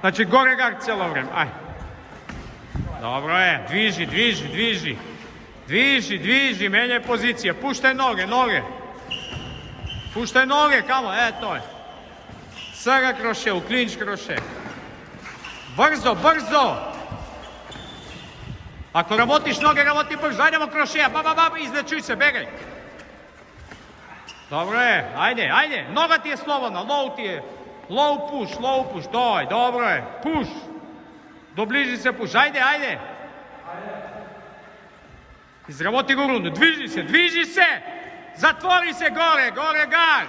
Znači, gore gar cijelo vreme. Aj. Dobro je. Dviži, dviži, dviži. Dviži, dviži, menjaj pozicije. Puštaj noge, noge. Puštaj noge, kamo, to je. Sada kroše, u klinč kroše. Brzo, brzo. Ako ramotiš noge, ramoti brzo. Ajdemo krošeja, izlečuj se, begaj. Dobro je, ajde, ajde. Noga ti je slobodna, low ti je. Low push, doj, dobro je. Push. Dobliži se push, ajde, ajde. Izramoti go rundu, dviži se. Zatvori se gore, gore gar.